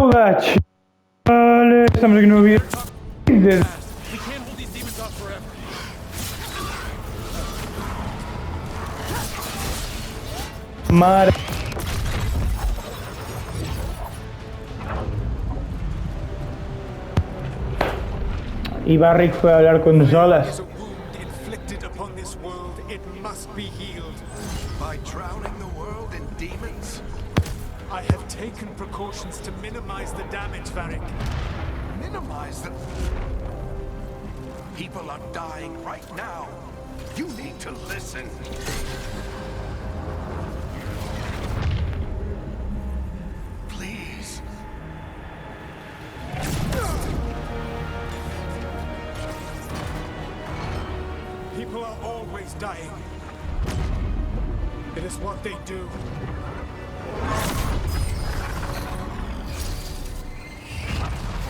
jogar, vale, estamos aqui no vídeo. We can't hold these demons off forever. Mare. Y Barrick fue a hablar con Solas. Is a wound inflicted upon this world. It must be healed. By drowning the world in demons? I have taken precautions to minimize the damage, Varric. Minimize them? People are dying right now. You need to listen. Please. People are always dying. It is what they do.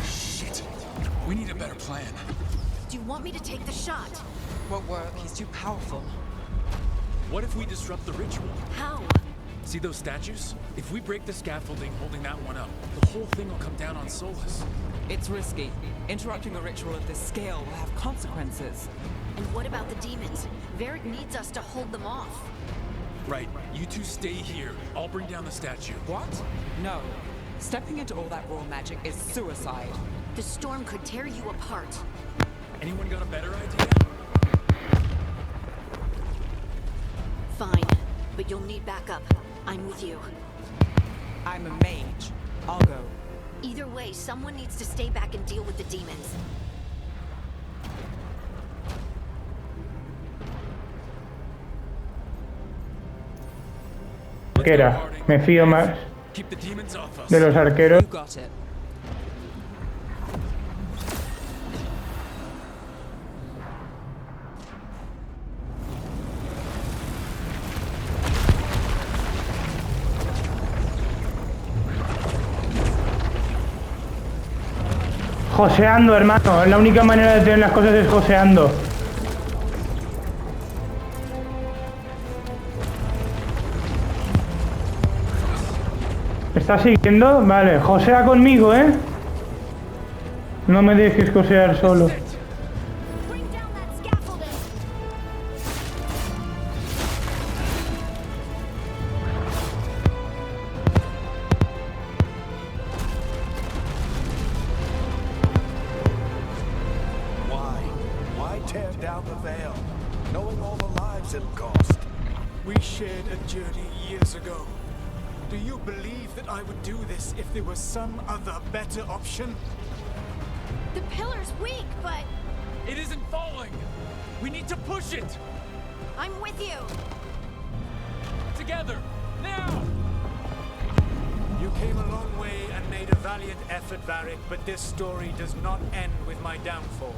Shit. We need a better plan. Do you want me to take the shot? Won't work, he's too powerful. What if we disrupt the ritual? How? See those statues? If we break the scaffolding holding that one up, the whole thing will come down on Solus. It's risky. Interrupting a ritual of this scale will have consequences. And what about the demons? Varric needs us to hold them off. Right, you two stay here. I'll bring down the statue. What? No. Stepping into all that raw magic is suicide. The storm could tear you apart. Anyone got a better idea? Fine, but you'll need backup. I'm with you. I'm a mage. I'll go. Either way, someone needs to stay back and deal with the demons. Arquera. Me fío más Keep the demons off us. de los arqueros. You got it. Joseando, hermano. La única manera de tener las cosas es joseando. ¿Me estás siguiendo? Vale, josea conmigo, ¿eh? No me dejes josear solo. Bring down that scaffolding! Why tear down the veil, knowing all the lives it'll cost? We shared a journey years ago. Do you believe that I would do this if there was some other better option? The pillar's weak, but It isn't falling. We need to push it. I'm with you. Together. Now. You came a long way and made a valiant effort, Varric, but this story does not end with my downfall.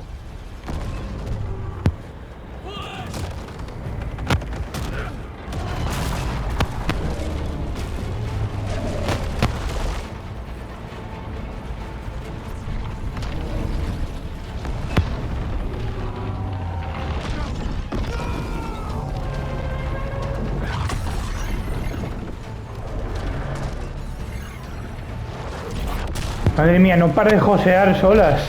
Madre mía, no para de josear solas.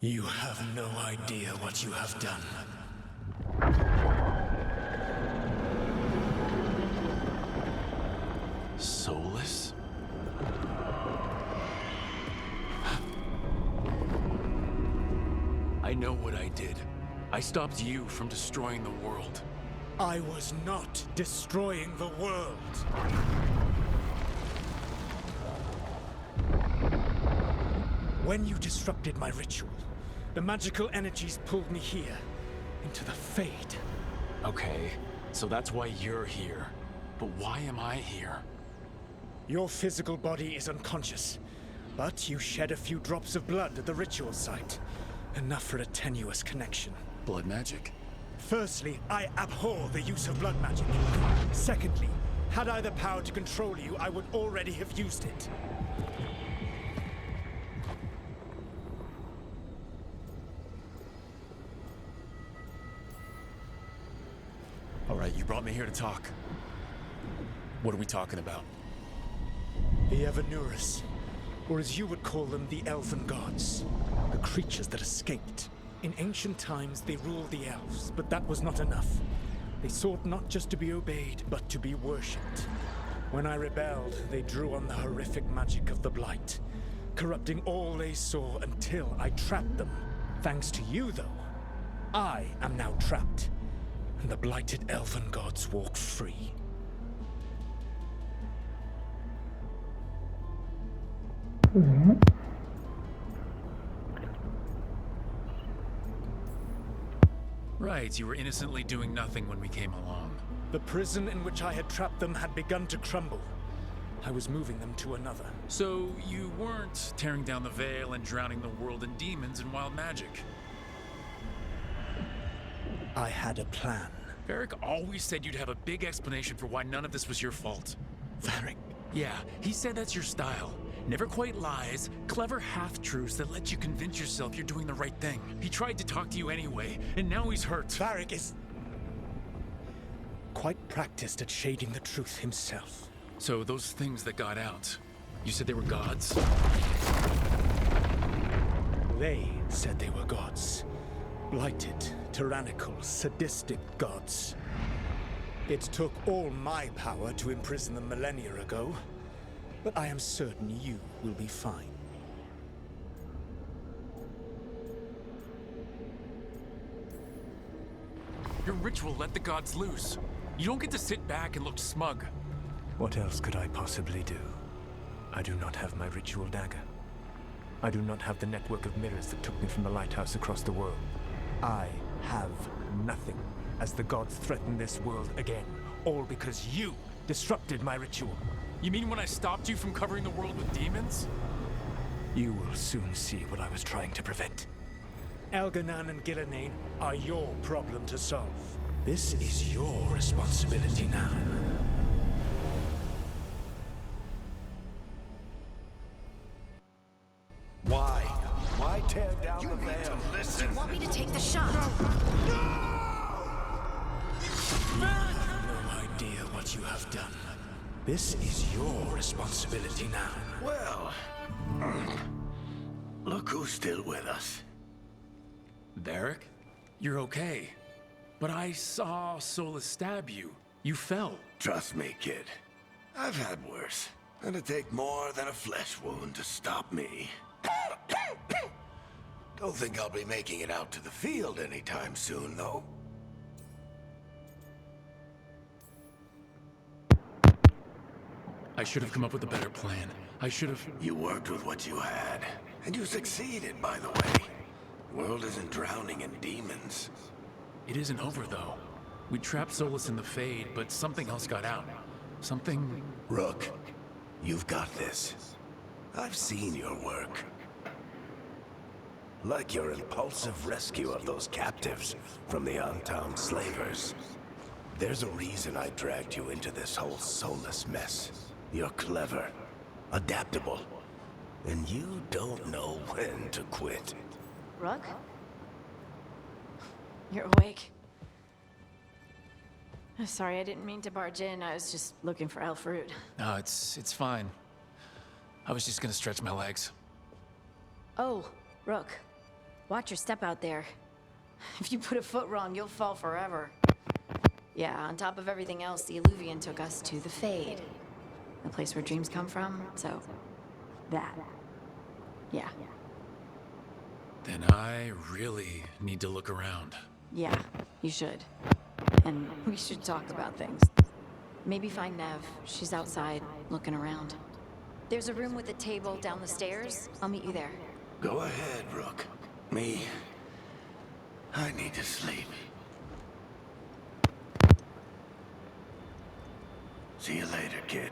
You have no idea what you have done. Soulless? I know what I did. I stopped you from destroying the world. I was not destroying the world. When you disrupted my ritual, the magical energies pulled me here, into the Fade. Okay, so that's why you're here. But why am I here? Your physical body is unconscious, but you shed a few drops of blood at the ritual site. Enough for a tenuous connection. Blood magic? Firstly, I abhor the use of blood magic. Secondly, had I the power to control you, I would already have used it. All right, you brought me here to talk. What are we talking about? The Evanuris, or as you would call them, the Elven Gods. The creatures that escaped. In ancient times, they ruled the elves, but that was not enough. They sought not just to be obeyed, but to be worshipped. When I rebelled, they drew on the horrific magic of the Blight, corrupting all they saw until I trapped them. Thanks to you, though, I am now trapped, and the blighted Elven Gods walk free. Right, you were innocently doing nothing when we came along. The prison in which I had trapped them had begun to crumble. I was moving them to another. So you weren't tearing down the veil and drowning the world in demons and wild magic. I had a plan. Varric always said you'd have a big explanation for why none of this was your fault. Varric? Yeah, he said that's your style. Never quite lies, clever half-truths that let you convince yourself you're doing the right thing. He tried to talk to you anyway, and now he's hurt. Varric is quite practiced at shading the truth himself. So those things that got out, you said they were gods? They said they were gods. Blighted, tyrannical, sadistic gods. It took all my power to imprison them millennia ago, but I am certain you will be fine. Your ritual let the gods loose. You don't get to sit back and look smug. What else could I possibly do? I do not have my ritual dagger. I do not have the network of mirrors that took me from the lighthouse across the world. I have nothing as the gods threaten this world again, all because you disrupted my ritual. You mean when I stopped you from covering the world with demons? You will soon see what I was trying to prevent. Elganan and Gillenane are your problem to solve. This is your responsibility now. Why? Why tear down the veil? Do you want me to take the shot? You have no idea what you have done. This is your responsibility now. Well, look who's still with us. Varric? You're okay. But I saw Solus stab you. You fell. Trust me, kid. I've had worse. It'd take more than a flesh wound to stop me. Don't think I'll be making it out to the field anytime soon, though. I should have come up with a better plan. I should have... You worked with what you had, and you succeeded, by the way. The world isn't drowning in demons. It isn't over, though. We trapped Solus in the Fade, but something else got out. Something... Rook, you've got this. I've seen your work. Like your impulsive rescue of those captives from the Antam slavers. There's a reason I dragged you into this whole soulless mess. You're clever, adaptable, and you don't know when to quit. Rook? You're awake. Sorry, I didn't mean to barge in. I was just looking for elf fruit. No, it's fine. I was just gonna stretch my legs. Oh, Rook. Watch your step out there. If you put a foot wrong, you'll fall forever. Yeah, on top of everything else, the Illuvian took us to the Fade. The place where dreams come from, so... that. Yeah. Then I really need to look around. Yeah, you should. And we should talk about things. Maybe find Nev. She's outside, looking around. There's a room with a table down the stairs. I'll meet you there. Go ahead, Rook. Me, I need to sleep. See you later, kid.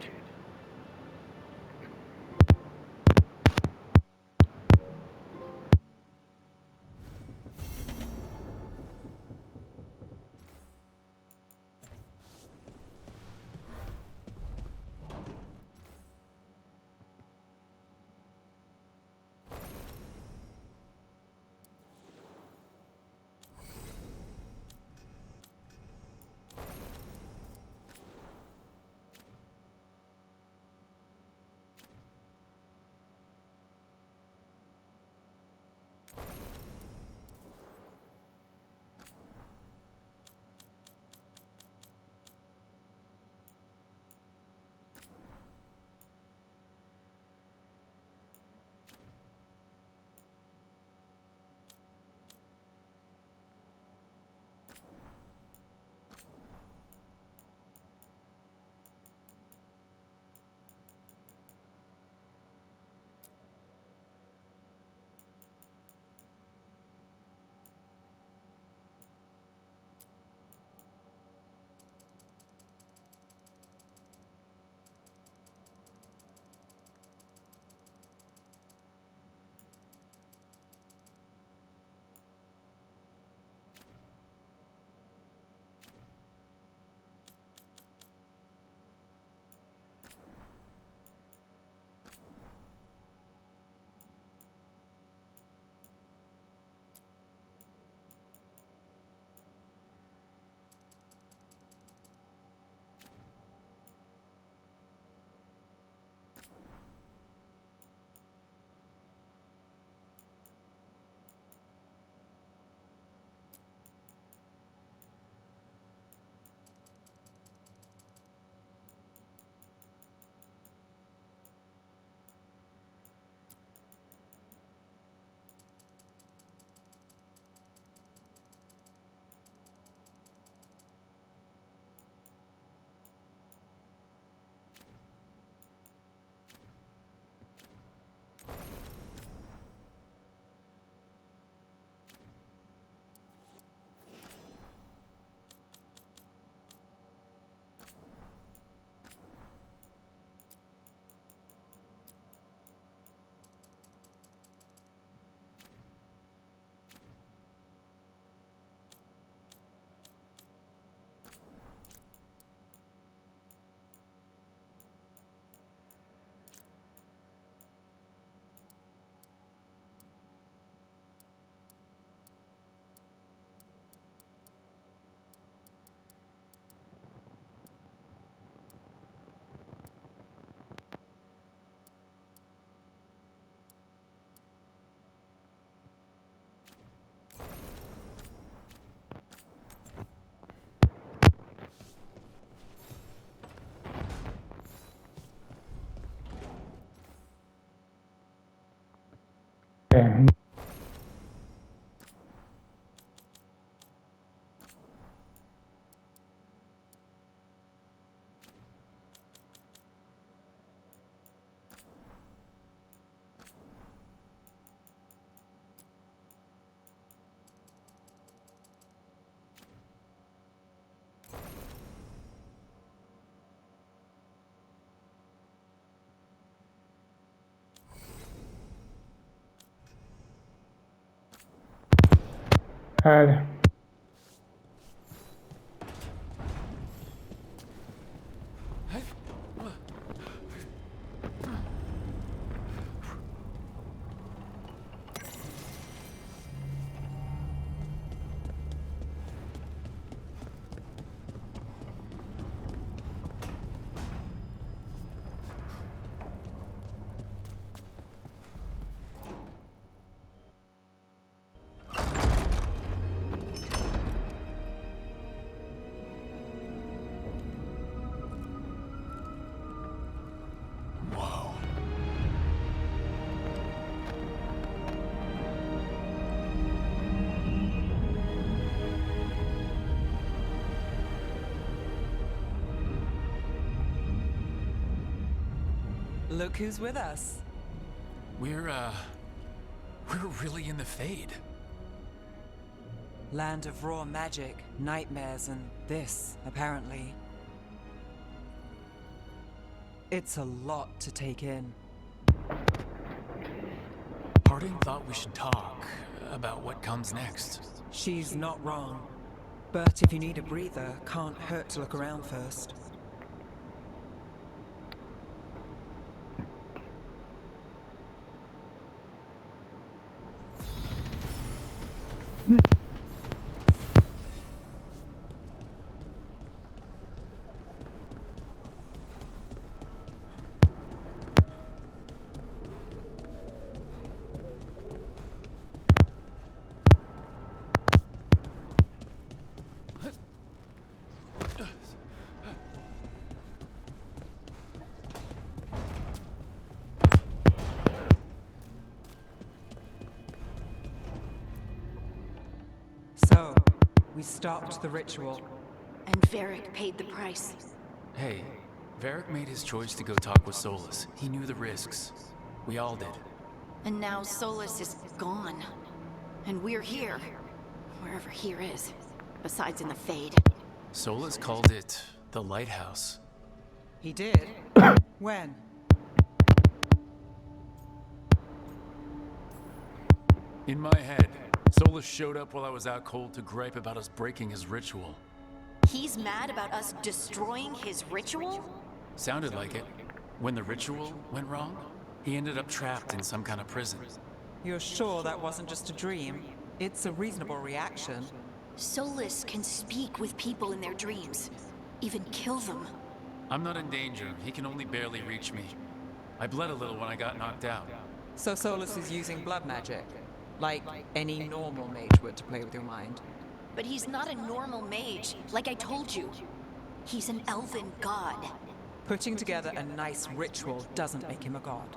Vale. Look who's with us. We're really in the Fade. Land of raw magic, nightmares, and this, apparently. It's a lot to take in. Harding thought we should talk about what comes next. She's not wrong. But if you need a breather, can't hurt to look around first. So, we stopped the ritual. And Varric paid the price. Hey, Varric made his choice to go talk with Solus. He knew the risks. We all did. And now Solus is gone. And we're here. Wherever here is. Besides in the Fade. Solus called it the Lighthouse. He did? When? In my head, Solus showed up while I was out cold to gripe about us breaking his ritual. He's mad about us destroying his ritual? Sounded like it. When the ritual went wrong, he ended up trapped in some kind of prison. You're sure that wasn't just a dream? It's a reasonable reaction. Solus can speak with people in their dreams. Even kill them. I'm not in danger. He can only barely reach me. I bled a little when I got knocked out. So Solus is using blood magic? Like any normal mage would to play with your mind? But he's not a normal mage, like I told you. He's an elven god. Putting together a nice ritual doesn't make him a god.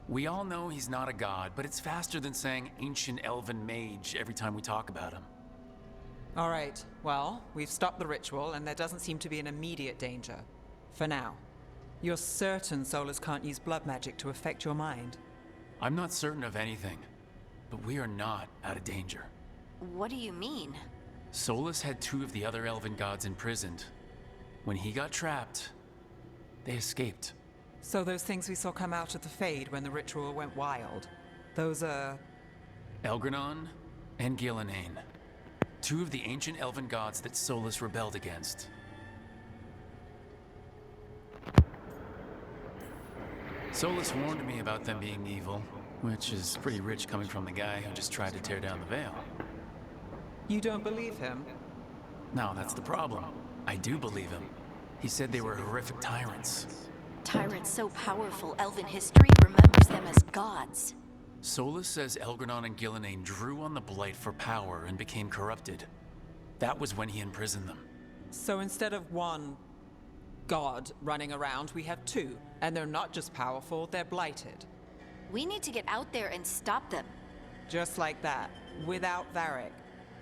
We all know he's not a god, but it's faster than saying ancient elven mage every time we talk about him. All right, well, we've stopped the ritual and there doesn't seem to be an immediate danger. For now. You're certain Solus can't use blood magic to affect your mind? I'm not certain of anything, but we are not out of danger. What do you mean? Solus had 2 of the other elven gods imprisoned. When he got trapped, they escaped. So those things we saw come out of the Fade when the ritual went wild, those are... Elgranon and Gillenane. 2 of the ancient elven gods that Solus rebelled against. Solus warned me about them being evil, which is pretty rich coming from the guy who just tried to tear down the veil. You don't believe him? No, that's the problem. I do believe him. He said they were horrific tyrants. Tyrants so powerful, elven history remembers them as gods. Solus says Elgranon and Gillenane drew on the Blight for power and became corrupted. That was when he imprisoned them. So instead of one god running around, we have 2. And they're not just powerful, they're blighted. We need to get out there and stop them. Just like that, without Varric.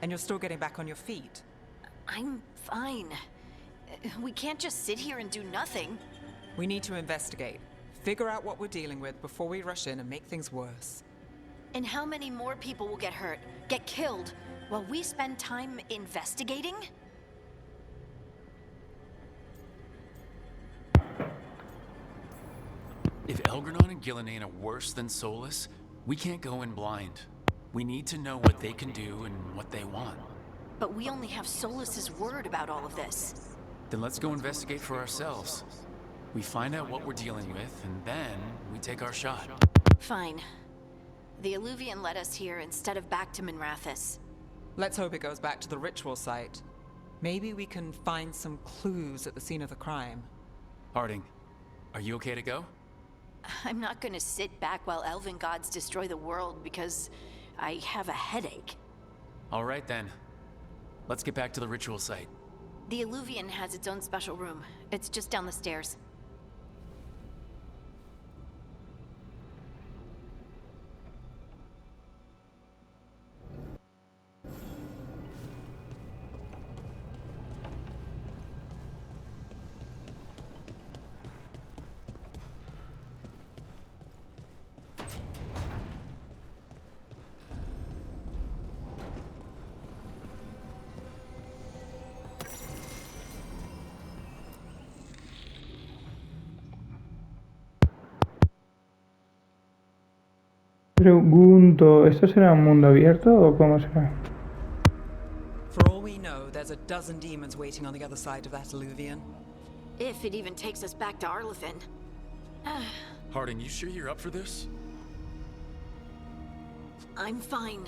And you're still getting back on your feet. I'm fine. We can't just sit here and do nothing. We need to investigate. Figure out what we're dealing with before we rush in and make things worse. And how many more people will get hurt, get killed, while we spend time investigating? If Elgranon and Gillenane are worse than Solus, we can't go in blind. We need to know what they can do and what they want. But we only have Solus's word about all of this. Then let's go investigate for ourselves. We find out what we're dealing with, and then we take our shot. Fine. The Illuvian led us here instead of back to Minrathous. Let's hope it goes back to the ritual site. Maybe we can find some clues at the scene of the crime. Harding, are you okay to go? I'm not gonna sit back while elven gods destroy the world because I have a headache. All right then. Let's get back to the ritual site. The Illuvian has its own special room. It's just down the stairs. pregunto, ¿esto será un mundo abierto o cómo será? For all we know, there's a dozen demons waiting on the other side of that alluvion. If it even takes us back to Arlathan. Harding, you sure you're up for this? I'm fine.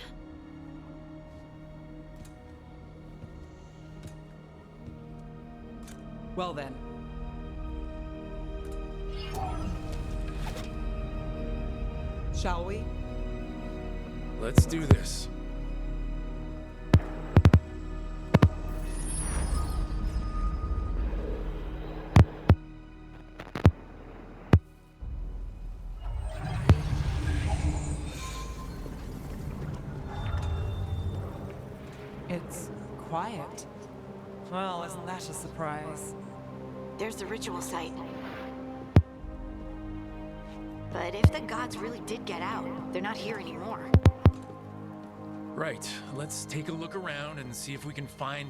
Well then. Shall we? Let's do this. It's quiet. Well, isn't that a surprise? There's the ritual site. But if the gods really did get out, they're not here anymore. Right, let's take a look around and see if we can find...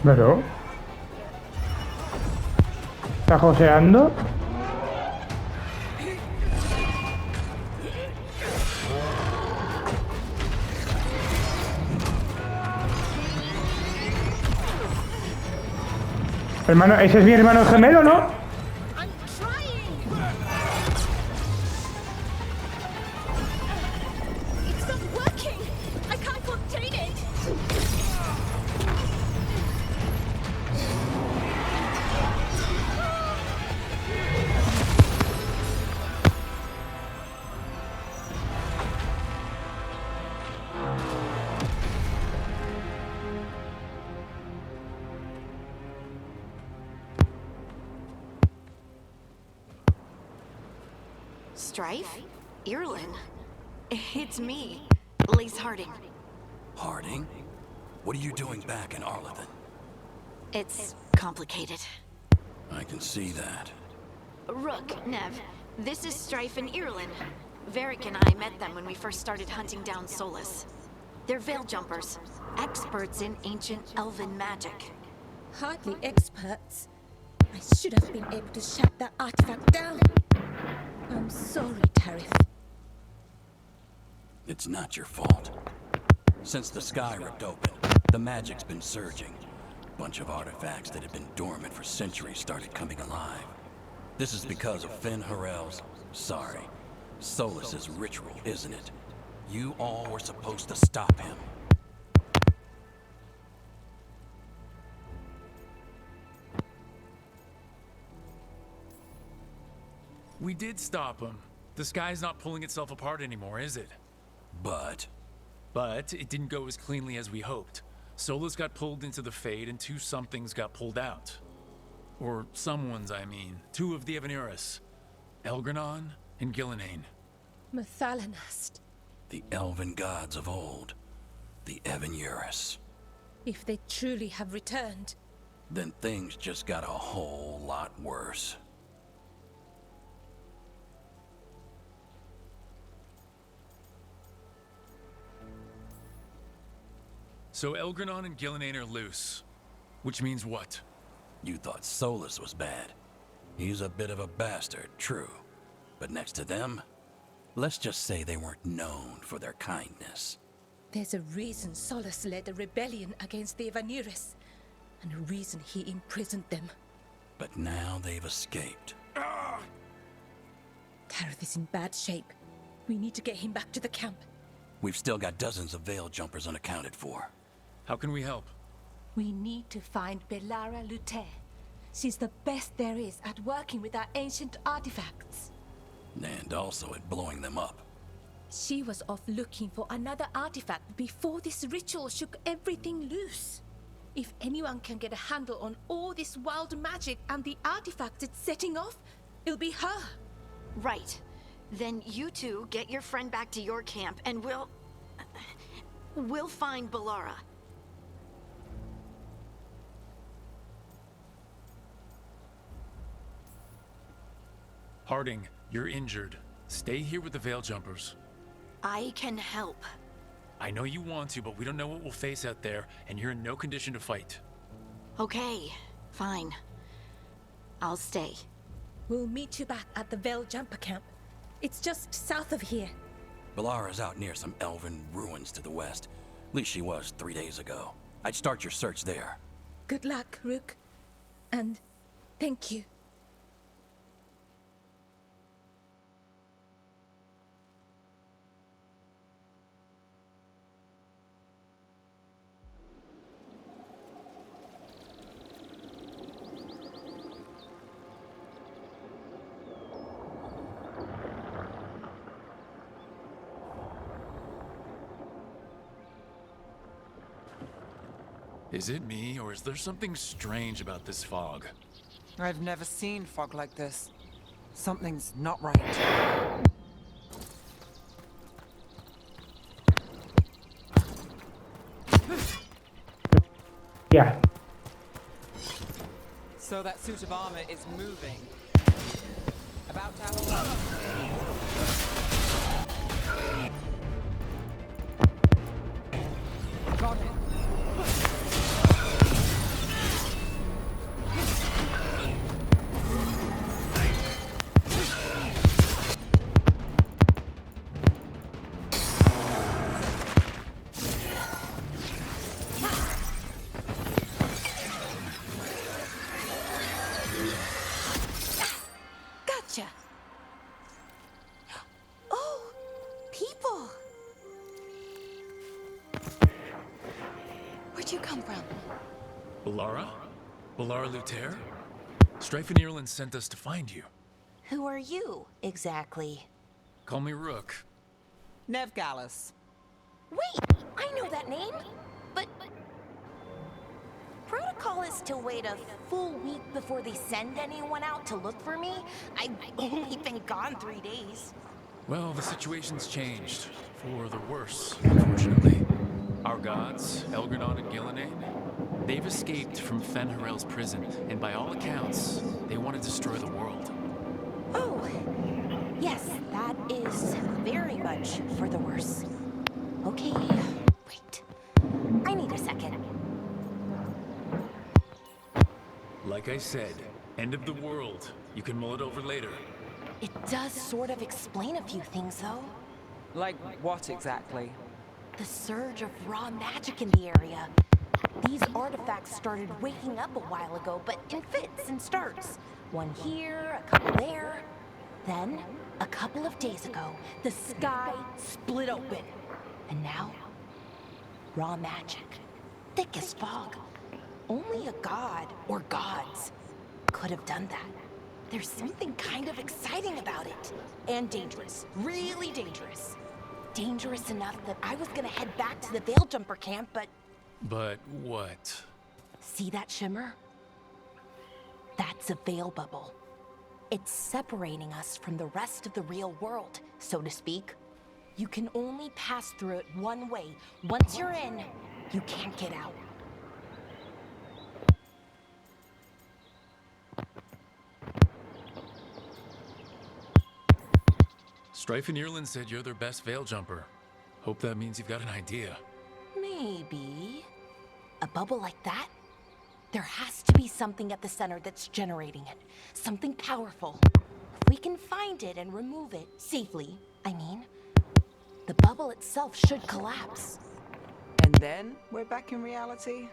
¿Pero? ¿Está joseando? Hermano, ese es mi hermano gemelo, ¿no? I'm trying. It's not working. I can't contain it. Strife? Irlin? It's me, Lace Harding. Harding? What are you doing back in Arlathan? It's complicated. I can see that. Rook, Nev, this is Strife and Irlin. Varric and I met them when we first started hunting down Solus. They're veil jumpers, experts in ancient elven magic. Hardly experts. I should have been able to shut that artifact down. I'm sorry, Tariff. It's not your fault. Since the sky ripped open, the magic's been surging. Bunch of artifacts that had been dormant for centuries started coming alive. This is because of Finn Harel's... sorry, Solus's ritual, isn't it? You all were supposed to stop him. We did stop him. The sky's not pulling itself apart anymore, is it? But But it didn't go as cleanly as we hoped. Solus got pulled into the Fade and two somethings got pulled out. Or someone's, I mean. Two of the Evanuris. Elgranon and Gillenane. Mathalanast. the elven gods of old, the Evanuris. If they truly have returned. Then things just got a whole lot worse. So Elgranon and Gillenane are loose. Which means what? You thought Solus was bad. He's a bit of a bastard, true. But next to them, let's just say they weren't known for their kindness. There's a reason Solus led a rebellion against the Evanuris, and a reason he imprisoned them. But now they've escaped. Tareth is in bad shape. We need to get him back to the camp. We've still got dozens of veil jumpers unaccounted for. How can we help? We need to find Belara Lute. She's the best there is at working with our ancient artifacts. And also at blowing them up. She was off looking for another artifact before this ritual shook everything loose. If anyone can get a handle on all this wild magic and the artifacts it's setting off, it'll be her. Right. Then you two get your friend back to your camp and we'll find Belara. Harding, you're injured. Stay here with the Veil Jumpers. I can help. I know you want to, but we don't know what we'll face out there, and you're in no condition to fight. Okay, fine. I'll stay. We'll meet you back at the Veil Jumper Camp. It's just south of here. Valara's out near some elven ruins to the west. At least she was 3 days ago. I'd start your search there. Good luck, Rook. And thank you. Is it me, or is there something strange about this fog? I've never seen fog like this. Something's not right. Yeah. So that suit of armor is moving. About to have a got it. Gotcha. Oh, people. Where'd you come from? Valara? Valara Luther? Strife and Ireland sent us to find you. Who are you, exactly? Call me Rook. Nev Gallus. Wait, I know that name, but... Protocol is to wait a full week before they send anyone out to look for me? I've only been gone 3 days. Well, the situation's changed. For the worse, unfortunately. Our gods, Elgranon and Gillenane, they've escaped from Fen'Harel's prison, and by all accounts, they want to destroy the world. Oh, yes, that is very much for the worse. Okay, wait. I need a second. Like I said, end of the world. You can mull it over later. It does sort of explain a few things, though. Like what exactly? The surge of raw magic in the area. These artifacts started waking up a while ago, but in fits and starts. One here, a couple there. Then, a couple of days ago, the sky split open. And now, raw magic. Thick as fog. Only a god, or gods, could have done that. There's something kind of exciting about it. And dangerous. Really dangerous. Dangerous enough that I was gonna head back to the Veil Jumper camp, but... But what? See that shimmer? That's a veil bubble. It's separating us from the rest of the real world, so to speak. You can only pass through it one way. Once you're in, you can't get out. Strife and Ireland said you're their best veil jumper. Hope that means you've got an idea. Maybe. A bubble like that? There has to be something at the center that's generating it. Something powerful. If we can find it and remove it safely, I mean, the bubble itself should collapse. And then we're back in reality?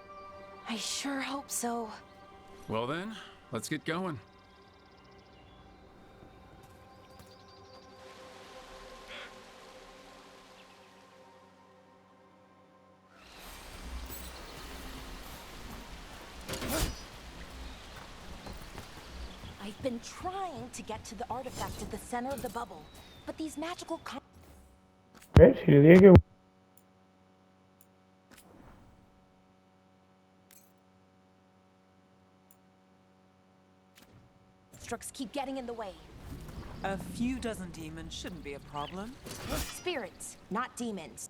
I sure hope so. Well then, let's get going. I've been trying to get to the artifact at the center of the bubble, but these magical ¿Ves? Si le dije que... constructs keep getting in the way. A few dozen demons shouldn't be a problem. Spirits, not demons.